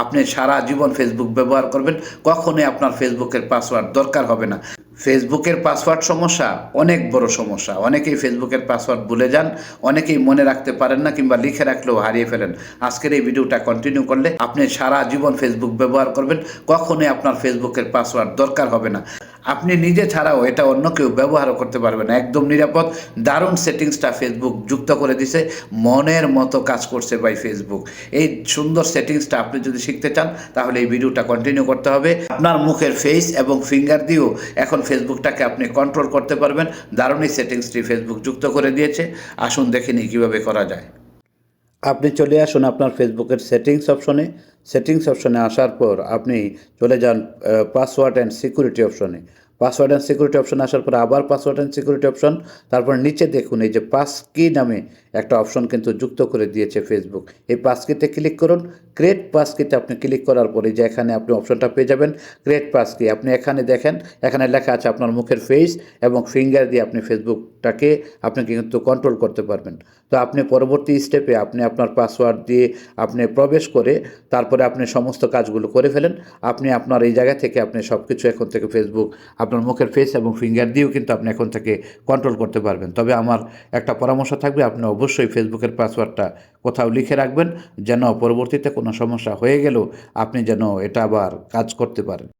আপনি সারা জীবন ফেসবুক ব্যবহার করবেন, কখনোই আপনার ফেসবুকের পাসওয়ার্ড দরকার হবে না। ফেসবুকের পাসওয়ার্ড সমস্যা অনেক বড় সমস্যা। অনেকেই ফেসবুকের পাসওয়ার্ড ভুলে যান, অনেকেই মনে রাখতে পারেন না কিংবা লিখে রাখলেও হারিয়ে ফেলেন। আজকের এই ভিডিওটা কন্টিনিউ করলে আপনি সারা জীবন ফেসবুক ব্যবহার করবেন, কখনোই আপনার ফেসবুকের পাসওয়ার্ড দরকার হবে না। আপনি নিজে ছাড়াও এটা অন্য কেউ ব্যবহারও করতে পারবে না, একদম নিরাপদ। দারুণ সেটিংসটা ফেসবুক যুক্ত করে দিছে, মনের মতো কাজ করছে ভাই ফেসবুক। এই সুন্দর সেটিংসটা আপনি যদি শিখতে চান তাহলে এই ভিডিওটা কন্টিনিউ করতে হবে। আপনার মুখের ফেস এবং ফিঙ্গার দিয়েও এখন ফেসবুকটাকে আপনি কন্ট্রোল করতে পারবেন। দারুণ এই সেটিংসটি ফেসবুক যুক্ত করে দিয়েছে। আসুন দেখে নিই কীভাবে করা যায়। আপনি চলে আসুন আপনার ফেসবুকের সেটিংস অপশনে। সেটিংস অপশনে আসার পর আপনি চলে যান পাসওয়ার্ড অ্যান্ড সিকিউরিটি অপশনে। পাসওয়ার্ড অ্যান্ড সিকিউরিটি অপশন আসার পর আবার পাসওয়ার্ড অ্যান্ড সিকিউরিটি অপশন, তারপর নিচে দেখুন এই যে পাস কি নামে একটা অপশন কিন্তু যুক্ত করে দিয়েছে ফেসবুক। এই পাস কিতে ক্লিক করুন। ক্রিয়েট পাস কিতে আপনি ক্লিক করার পরে যে এখানে আপনি অপশনটা পেয়ে যাবেন ক্রিয়েট পাস কি। আপনি এখানে দেখেন, এখানে লেখা আছে আপনার মুখের ফেস এবং ফিঙ্গার দিয়ে আপনি ফেসবুকটাকে আপনি কিন্তু কন্ট্রোল করতে পারবেন। তো আপনি পরবর্তী স্টেপে আপনি আপনার পাসওয়ার্ড দিয়ে আপনি প্রবেশ করে তারপরে আপনি সমস্ত কাজগুলো করে ফেলেন। আপনি আপনার এই জায়গা থেকে আপনি সব কিছু এখন থেকে ফেসবুক আপনার মুখের ফেস এবং ফিঙ্গার দিয়েও কিন্তু আপনি এখন থেকে কন্ট্রোল করতে পারবেন। তবে আমার একটা পরামর্শ থাকবে, আপনি অবশ্যই ফেসবুকের পাসওয়ার্ডটা কোথাও লিখে রাখবেন, যেন পরবর্তীতে কোনো সমস্যা হয়ে গেলেও আপনি যেন এটা আবার কাজ করতে পারেন।